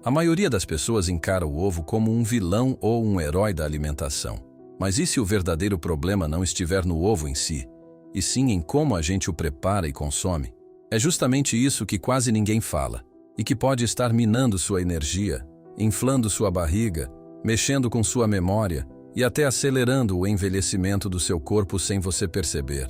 A maioria das pessoas encara o ovo como um vilão ou um herói da alimentação. Mas e se o verdadeiro problema não estiver no ovo em si, e sim em como a gente o prepara e consome? É justamente isso que quase ninguém fala, e que pode estar minando sua energia, inflando sua barriga, mexendo com sua memória e até acelerando o envelhecimento do seu corpo sem você perceber.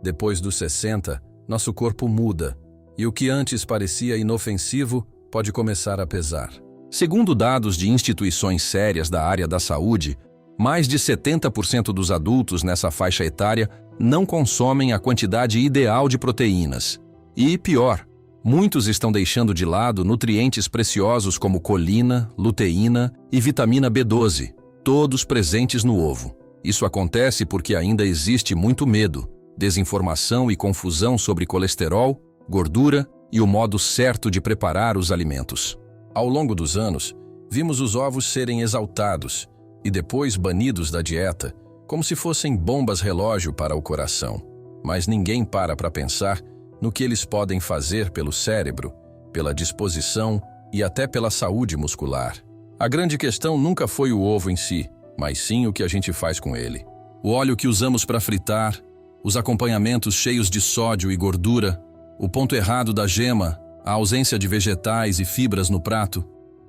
Depois dos 60, nosso corpo muda, e o que antes parecia inofensivo pode começar a pesar. Segundo dados de instituições sérias da área da saúde, mais de 70% dos adultos nessa faixa etária não consomem a quantidade ideal de proteínas. E, pior, muitos estão deixando de lado nutrientes preciosos como colina, luteína e vitamina B12, todos presentes no ovo. Isso acontece porque ainda existe muito medo, desinformação e confusão sobre colesterol, gordura e o modo certo de preparar os alimentos. Ao longo dos anos, vimos os ovos serem exaltados e depois banidos da dieta, como se fossem bombas relógio para o coração. Mas ninguém para pensar no que eles podem fazer pelo cérebro, pela disposição e até pela saúde muscular. A grande questão nunca foi o ovo em si, mas sim o que a gente faz com ele. O óleo que usamos para fritar, os acompanhamentos cheios de sódio e gordura, o ponto errado da gema, a ausência de vegetais e fibras no prato,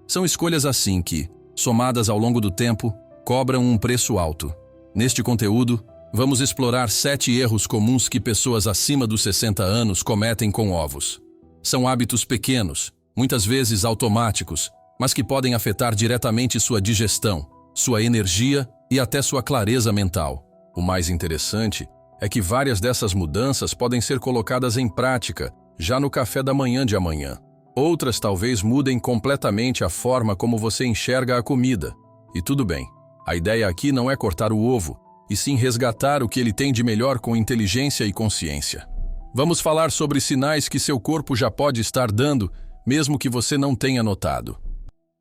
são escolhas assim que, somadas ao longo do tempo, cobram um preço alto. Neste conteúdo, vamos explorar 7 erros comuns que pessoas acima dos 60 anos cometem com ovos. São hábitos pequenos, muitas vezes automáticos, mas que podem afetar diretamente sua digestão, sua energia e até sua clareza mental. O mais interessante é que várias dessas mudanças podem ser colocadas em prática já no café da manhã de amanhã. Outras talvez mudem completamente a forma como você enxerga a comida. E tudo bem, a ideia aqui não é cortar o ovo, e sim resgatar o que ele tem de melhor com inteligência e consciência. Vamos falar sobre sinais que seu corpo já pode estar dando, mesmo que você não tenha notado.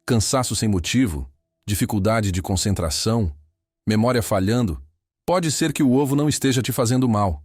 Cansaço sem motivo, dificuldade de concentração, memória falhando. Pode ser que o ovo não esteja te fazendo mal,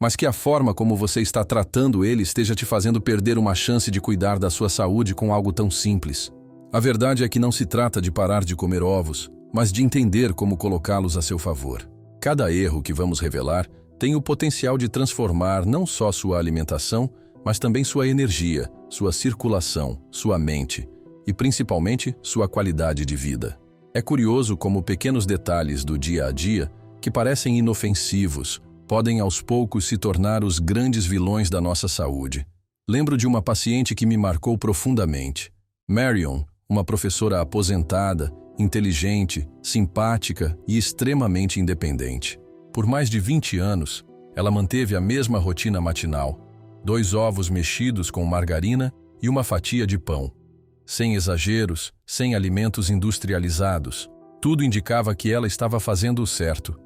mas que a forma como você está tratando ele esteja te fazendo perder uma chance de cuidar da sua saúde com algo tão simples. A verdade é que não se trata de parar de comer ovos, mas de entender como colocá-los a seu favor. Cada erro que vamos revelar tem o potencial de transformar não só sua alimentação, mas também sua energia, sua circulação, sua mente e, principalmente, sua qualidade de vida. É curioso como pequenos detalhes do dia a dia, que parecem inofensivos, podem aos poucos se tornar os grandes vilões da nossa saúde. Lembro de uma paciente que me marcou profundamente. Marion, uma professora aposentada, inteligente, simpática e extremamente independente. Por mais de 20 anos, ela manteve a mesma rotina matinal: 2 ovos mexidos com margarina e uma fatia de pão. Sem exageros, sem alimentos industrializados. Tudo indicava que ela estava fazendo o certo.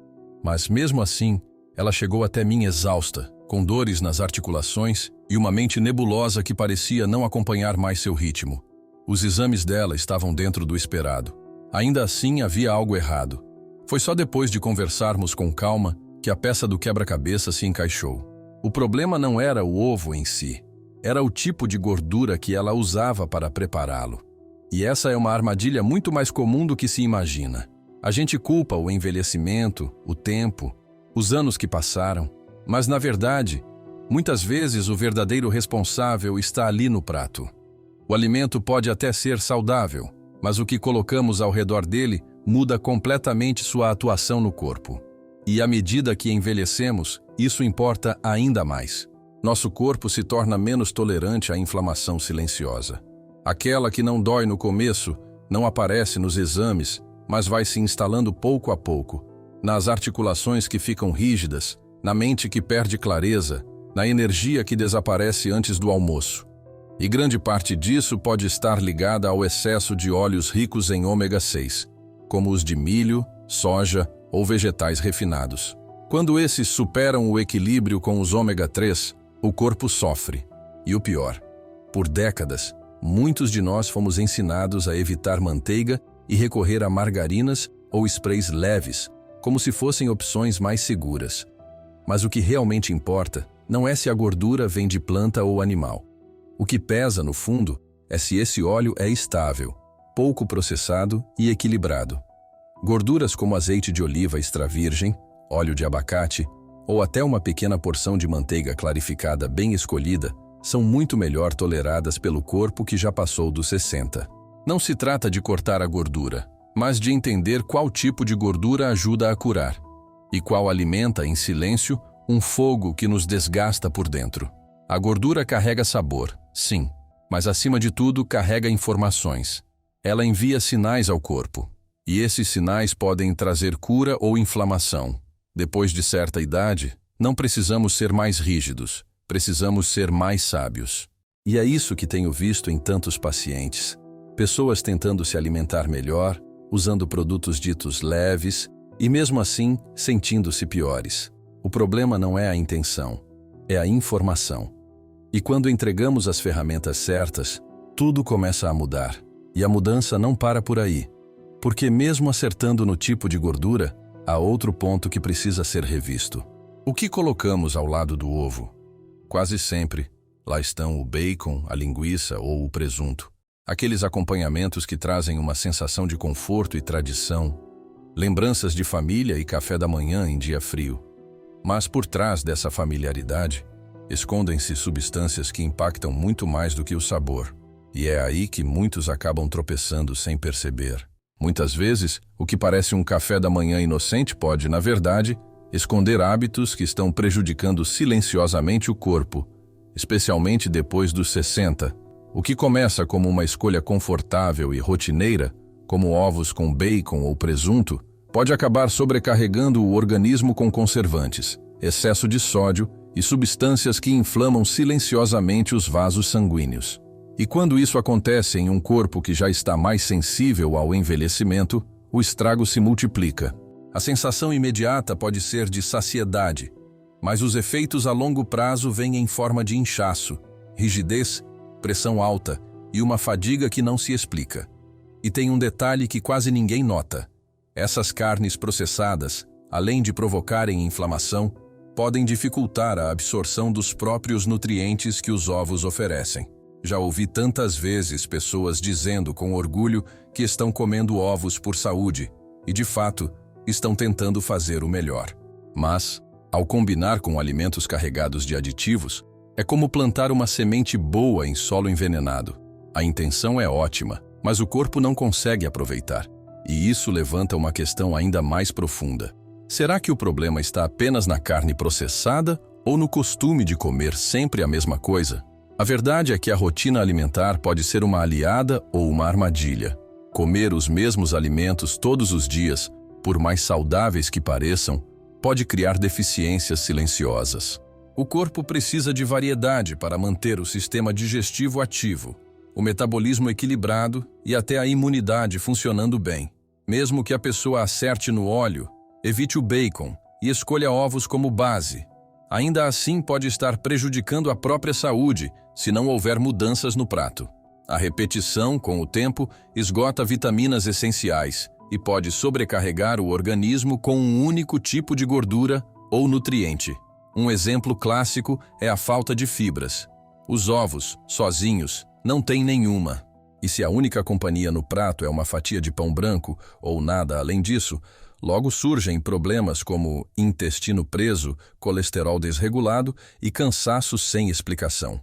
Mas mesmo assim, ela chegou até mim exausta, com dores nas articulações e uma mente nebulosa que parecia não acompanhar mais seu ritmo. Os exames dela estavam dentro do esperado. Ainda assim, havia algo errado. Foi só depois de conversarmos com calma que a peça do quebra-cabeça se encaixou. O problema não era o ovo em si, era o tipo de gordura que ela usava para prepará-lo. E essa é uma armadilha muito mais comum do que se imagina. A gente culpa o envelhecimento, o tempo, os anos que passaram, mas na verdade, muitas vezes o verdadeiro responsável está ali no prato. O alimento pode até ser saudável, mas o que colocamos ao redor dele muda completamente sua atuação no corpo. E à medida que envelhecemos, isso importa ainda mais. Nosso corpo se torna menos tolerante à inflamação silenciosa. Aquela que não dói no começo, não aparece nos exames, mas vai se instalando pouco a pouco, nas articulações que ficam rígidas, na mente que perde clareza, na energia que desaparece antes do almoço. E grande parte disso pode estar ligada ao excesso de óleos ricos em ômega 6, como os de milho, soja ou vegetais refinados. Quando esses superam o equilíbrio com os ômega 3, o corpo sofre. E o pior, por décadas, muitos de nós fomos ensinados a evitar manteiga e recorrer a margarinas ou sprays leves, como se fossem opções mais seguras. Mas o que realmente importa não é se a gordura vem de planta ou animal. O que pesa, no fundo, é se esse óleo é estável, pouco processado e equilibrado. Gorduras como azeite de oliva extra virgem, óleo de abacate ou até uma pequena porção de manteiga clarificada bem escolhida são muito melhor toleradas pelo corpo que já passou dos 60. Não se trata de cortar a gordura, mas de entender qual tipo de gordura ajuda a curar e qual alimenta em silêncio um fogo que nos desgasta por dentro. A gordura carrega sabor, sim, mas acima de tudo carrega informações. Ela envia sinais ao corpo, e esses sinais podem trazer cura ou inflamação. Depois de certa idade, não precisamos ser mais rígidos, precisamos ser mais sábios. E é isso que tenho visto em tantos pacientes. Pessoas tentando se alimentar melhor, usando produtos ditos leves, e mesmo assim sentindo-se piores. O problema não é a intenção, é a informação. E quando entregamos as ferramentas certas, tudo começa a mudar. E a mudança não para por aí, porque mesmo acertando no tipo de gordura, há outro ponto que precisa ser revisto. O que colocamos ao lado do ovo? Quase sempre, lá estão o bacon, a linguiça ou o presunto. Aqueles acompanhamentos que trazem uma sensação de conforto e tradição, lembranças de família e café da manhã em dia frio. Mas por trás dessa familiaridade, escondem-se substâncias que impactam muito mais do que o sabor. E é aí que muitos acabam tropeçando sem perceber. Muitas vezes, o que parece um café da manhã inocente pode, na verdade, esconder hábitos que estão prejudicando silenciosamente o corpo, especialmente depois dos 60. O que começa como uma escolha confortável e rotineira, como ovos com bacon ou presunto, pode acabar sobrecarregando o organismo com conservantes, excesso de sódio e substâncias que inflamam silenciosamente os vasos sanguíneos. E quando isso acontece em um corpo que já está mais sensível ao envelhecimento, o estrago se multiplica. A sensação imediata pode ser de saciedade, mas os efeitos a longo prazo vêm em forma de inchaço, rigidez, pressão alta e uma fadiga que não se explica. E tem um detalhe que quase ninguém nota. Essas carnes processadas, além de provocarem inflamação, podem dificultar a absorção dos próprios nutrientes que os ovos oferecem. Já ouvi tantas vezes pessoas dizendo com orgulho que estão comendo ovos por saúde e, de fato, estão tentando fazer o melhor. Mas, ao combinar com alimentos carregados de aditivos, é como plantar uma semente boa em solo envenenado. A intenção é ótima, mas o corpo não consegue aproveitar. E isso levanta uma questão ainda mais profunda. Será que o problema está apenas na carne processada ou no costume de comer sempre a mesma coisa? A verdade é que a rotina alimentar pode ser uma aliada ou uma armadilha. Comer os mesmos alimentos todos os dias, por mais saudáveis que pareçam, pode criar deficiências silenciosas. O corpo precisa de variedade para manter o sistema digestivo ativo, o metabolismo equilibrado e até a imunidade funcionando bem. Mesmo que a pessoa acerte no óleo, evite o bacon e escolha ovos como base. Ainda assim pode estar prejudicando a própria saúde se não houver mudanças no prato. A repetição, com o tempo, esgota vitaminas essenciais e pode sobrecarregar o organismo com um único tipo de gordura ou nutriente. Um exemplo clássico é a falta de fibras. Os ovos, sozinhos, não têm nenhuma. E se a única companhia no prato é uma fatia de pão branco ou nada além disso, logo surgem problemas como intestino preso, colesterol desregulado e cansaço sem explicação.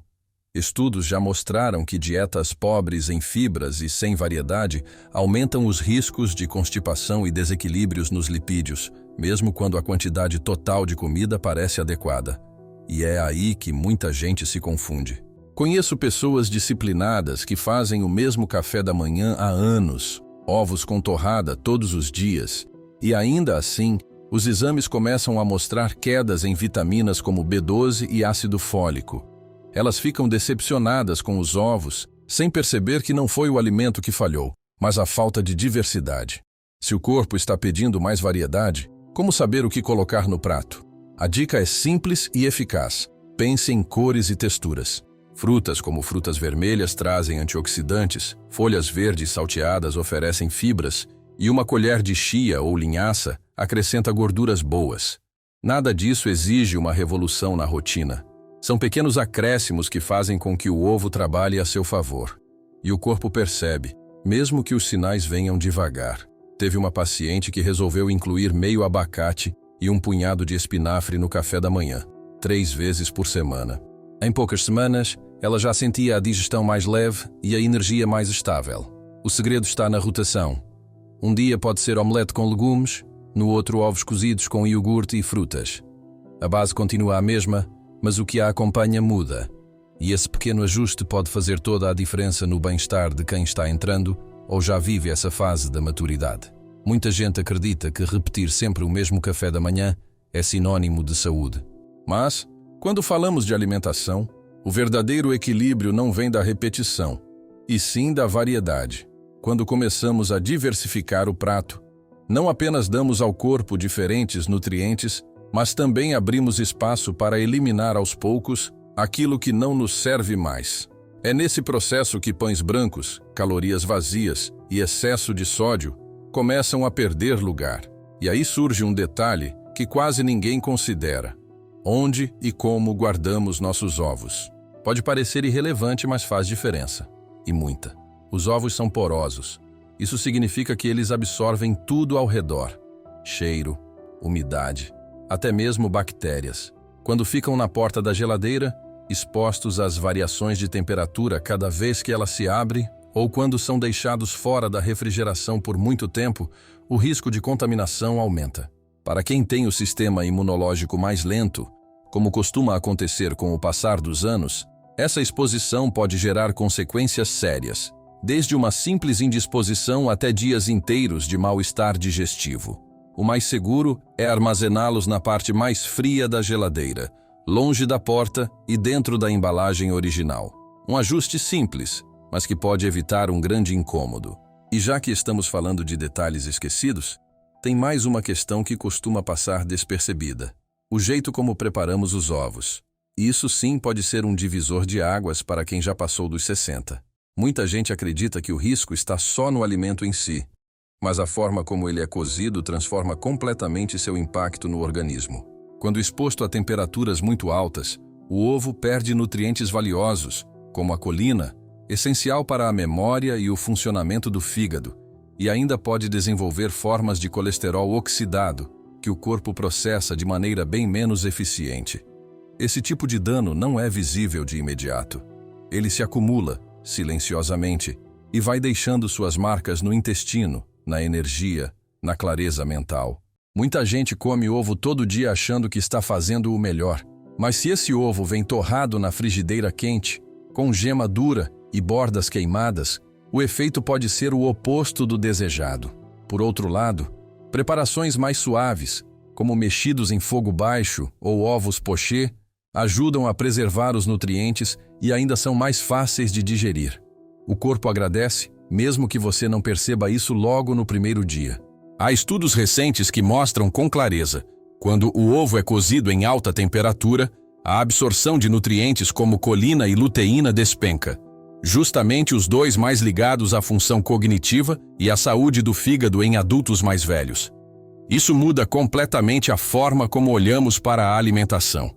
Estudos já mostraram que dietas pobres em fibras e sem variedade aumentam os riscos de constipação e desequilíbrios nos lipídios, mesmo quando a quantidade total de comida parece adequada. E é aí que muita gente se confunde. Conheço pessoas disciplinadas que fazem o mesmo café da manhã há anos, ovos com torrada todos os dias, e ainda assim, os exames começam a mostrar quedas em vitaminas como B12 e ácido fólico. Elas ficam decepcionadas com os ovos, sem perceber que não foi o alimento que falhou, mas a falta de diversidade. Se o corpo está pedindo mais variedade, como saber o que colocar no prato? A dica é simples e eficaz. Pense em cores e texturas. Frutas como frutas vermelhas trazem antioxidantes, folhas verdes salteadas oferecem fibras, e uma colher de chia ou linhaça acrescenta gorduras boas. Nada disso exige uma revolução na rotina. São pequenos acréscimos que fazem com que o ovo trabalhe a seu favor. E o corpo percebe, mesmo que os sinais venham devagar. Teve uma paciente que resolveu incluir meio abacate e um punhado de espinafre no café da manhã, 3 vezes por semana. Em poucas semanas, ela já sentia a digestão mais leve e a energia mais estável. O segredo está na rotação. Um dia pode ser omelete com legumes, no outro ovos cozidos com iogurte e frutas. A base continua a mesma, mas o que a acompanha muda. E esse pequeno ajuste pode fazer toda a diferença no bem-estar de quem está entrando ou já vive essa fase da maturidade. Muita gente acredita que repetir sempre o mesmo café da manhã é sinônimo de saúde. Mas, quando falamos de alimentação, o verdadeiro equilíbrio não vem da repetição, e sim da variedade. Quando começamos a diversificar o prato, não apenas damos ao corpo diferentes nutrientes, mas também abrimos espaço para eliminar aos poucos aquilo que não nos serve mais. É nesse processo que pães brancos, calorias vazias e excesso de sódio começam a perder lugar. E aí surge um detalhe que quase ninguém considera: onde e como guardamos nossos ovos. Pode parecer irrelevante, mas faz diferença. E muita. Os ovos são porosos. Isso significa que eles absorvem tudo ao redor. Cheiro, umidade, até mesmo bactérias. Quando ficam na porta da geladeira, expostos às variações de temperatura cada vez que ela se abre, ou quando são deixados fora da refrigeração por muito tempo, o risco de contaminação aumenta. Para quem tem o sistema imunológico mais lento, como costuma acontecer com o passar dos anos, essa exposição pode gerar consequências sérias, desde uma simples indisposição até dias inteiros de mal-estar digestivo. O mais seguro é armazená-los na parte mais fria da geladeira, longe da porta e dentro da embalagem original. Um ajuste simples, mas que pode evitar um grande incômodo. E já que estamos falando de detalhes esquecidos, tem mais uma questão que costuma passar despercebida: o jeito como preparamos os ovos. Isso sim pode ser um divisor de águas para quem já passou dos 60. Muita gente acredita que o risco está só no alimento em si, mas a forma como ele é cozido transforma completamente seu impacto no organismo. Quando exposto a temperaturas muito altas, o ovo perde nutrientes valiosos, como a colina, essencial para a memória e o funcionamento do fígado, e ainda pode desenvolver formas de colesterol oxidado, que o corpo processa de maneira bem menos eficiente. Esse tipo de dano não é visível de imediato. Ele se acumula, silenciosamente, e vai deixando suas marcas no intestino, na energia, na clareza mental. Muita gente come ovo todo dia achando que está fazendo o melhor, mas se esse ovo vem torrado na frigideira quente, com gema dura e bordas queimadas, o efeito pode ser o oposto do desejado. Por outro lado, preparações mais suaves, como mexidos em fogo baixo ou ovos pochê, ajudam a preservar os nutrientes e ainda são mais fáceis de digerir. O corpo agradece, mesmo que você não perceba isso logo no primeiro dia. Há estudos recentes que mostram com clareza: quando o ovo é cozido em alta temperatura, a absorção de nutrientes como colina e luteína despenca. Justamente os dois mais ligados à função cognitiva e à saúde do fígado em adultos mais velhos. Isso muda completamente a forma como olhamos para a alimentação.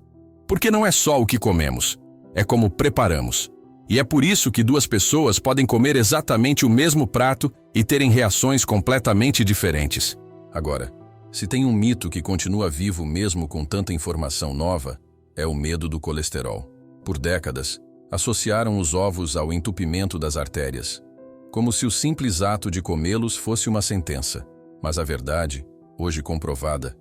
Porque não é só o que comemos, é como preparamos. E é por isso que duas pessoas podem comer exatamente o mesmo prato e terem reações completamente diferentes. Agora, se tem um mito que continua vivo mesmo com tanta informação nova, é o medo do colesterol. Por décadas, associaram os ovos ao entupimento das artérias, como se o simples ato de comê-los fosse uma sentença. Mas a verdade, hoje comprovada,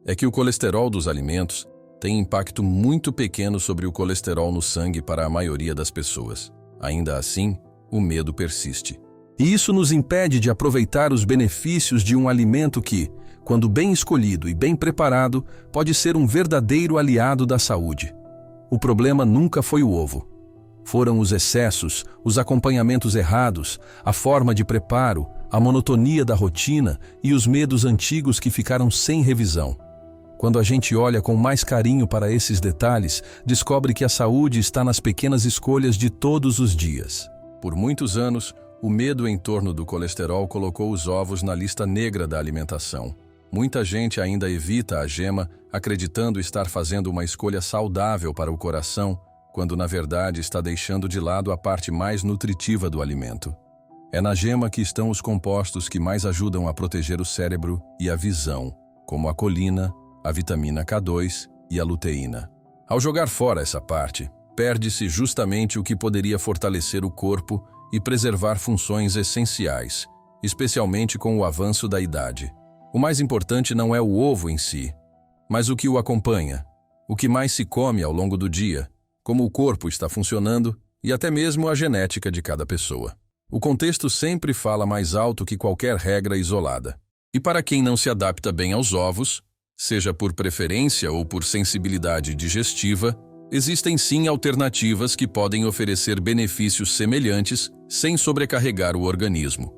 é que o colesterol dos alimentos tem impacto muito pequeno sobre o colesterol no sangue para a maioria das pessoas. Ainda assim, o medo persiste. E isso nos impede de aproveitar os benefícios de um alimento que, quando bem escolhido e bem preparado, pode ser um verdadeiro aliado da saúde. O problema nunca foi o ovo. Foram os excessos, os acompanhamentos errados, a forma de preparo, a monotonia da rotina e os medos antigos que ficaram sem revisão. Quando a gente olha com mais carinho para esses detalhes, descobre que a saúde está nas pequenas escolhas de todos os dias. Por muitos anos, o medo em torno do colesterol colocou os ovos na lista negra da alimentação. Muita gente ainda evita a gema, acreditando estar fazendo uma escolha saudável para o coração, quando na verdade está deixando de lado a parte mais nutritiva do alimento. É na gema que estão os compostos que mais ajudam a proteger o cérebro e a visão, como a colina, a vitamina K2 e a luteína. Ao jogar fora essa parte, perde-se justamente o que poderia fortalecer o corpo e preservar funções essenciais, especialmente com o avanço da idade. O mais importante não é o ovo em si, mas o que o acompanha, o que mais se come ao longo do dia, como o corpo está funcionando e até mesmo a genética de cada pessoa. O contexto sempre fala mais alto que qualquer regra isolada. E para quem não se adapta bem aos ovos, seja por preferência ou por sensibilidade digestiva, existem sim alternativas que podem oferecer benefícios semelhantes sem sobrecarregar o organismo.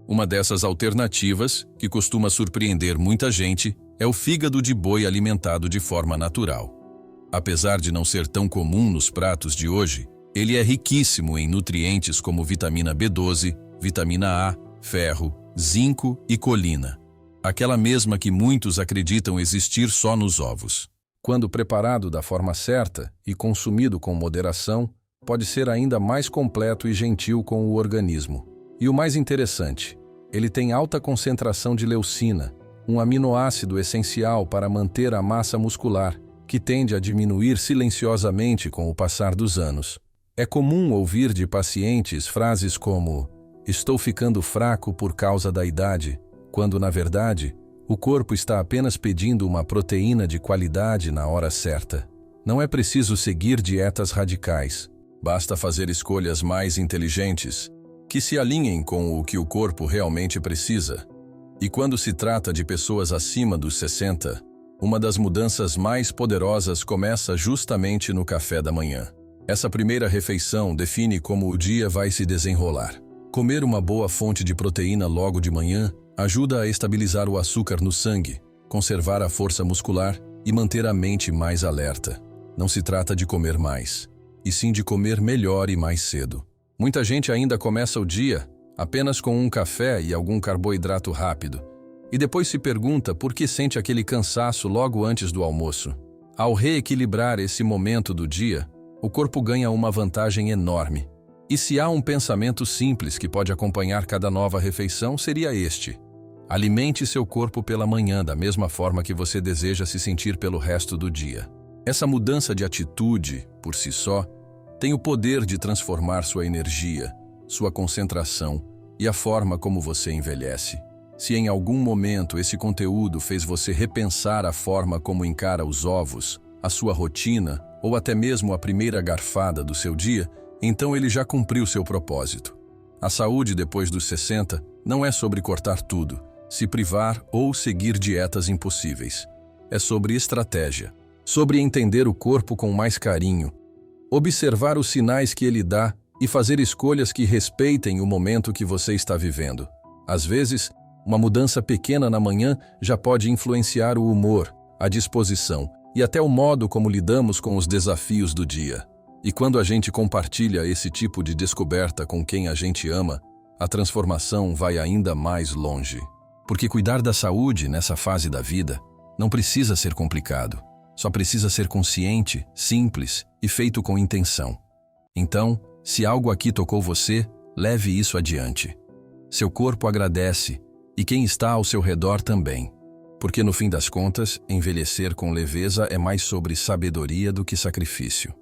Uma dessas alternativas, que costuma surpreender muita gente, é o fígado de boi alimentado de forma natural. Apesar de não ser tão comum nos pratos de hoje, ele é riquíssimo em nutrientes como vitamina B12, vitamina A, ferro, zinco e colina, aquela mesma que muitos acreditam existir só nos ovos. Quando preparado da forma certa e consumido com moderação, pode ser ainda mais completo e gentil com o organismo. E o mais interessante, ele tem alta concentração de leucina, um aminoácido essencial para manter a massa muscular, que tende a diminuir silenciosamente com o passar dos anos. É comum ouvir de pacientes frases como "estou ficando fraco por causa da idade", quando, na verdade, o corpo está apenas pedindo uma proteína de qualidade na hora certa. Não é preciso seguir dietas radicais. Basta fazer escolhas mais inteligentes, que se alinhem com o que o corpo realmente precisa. E quando se trata de pessoas acima dos 60, uma das mudanças mais poderosas começa justamente no café da manhã. Essa primeira refeição define como o dia vai se desenrolar. Comer uma boa fonte de proteína logo de manhã ajuda a estabilizar o açúcar no sangue, conservar a força muscular e manter a mente mais alerta. Não se trata de comer mais, e sim de comer melhor e mais cedo. Muita gente ainda começa o dia apenas com um café e algum carboidrato rápido, e depois se pergunta por que sente aquele cansaço logo antes do almoço. Ao reequilibrar esse momento do dia, o corpo ganha uma vantagem enorme. E se há um pensamento simples que pode acompanhar cada nova refeição, seria este: alimente seu corpo pela manhã da mesma forma que você deseja se sentir pelo resto do dia. Essa mudança de atitude, por si só, tem o poder de transformar sua energia, sua concentração e a forma como você envelhece. Se em algum momento esse conteúdo fez você repensar a forma como encara os ovos, a sua rotina ou até mesmo a primeira garfada do seu dia, então ele já cumpriu seu propósito. A saúde depois dos 60 não é sobre cortar tudo, se privar ou seguir dietas impossíveis. É sobre estratégia, sobre entender o corpo com mais carinho, observar os sinais que ele dá e fazer escolhas que respeitem o momento que você está vivendo. Às vezes, uma mudança pequena na manhã já pode influenciar o humor, a disposição e até o modo como lidamos com os desafios do dia. E quando a gente compartilha esse tipo de descoberta com quem a gente ama, a transformação vai ainda mais longe. Porque cuidar da saúde nessa fase da vida não precisa ser complicado. Só precisa ser consciente, simples e feito com intenção. Então, se algo aqui tocou você, leve isso adiante. Seu corpo agradece e quem está ao seu redor também. Porque no fim das contas, envelhecer com leveza é mais sobre sabedoria do que sacrifício.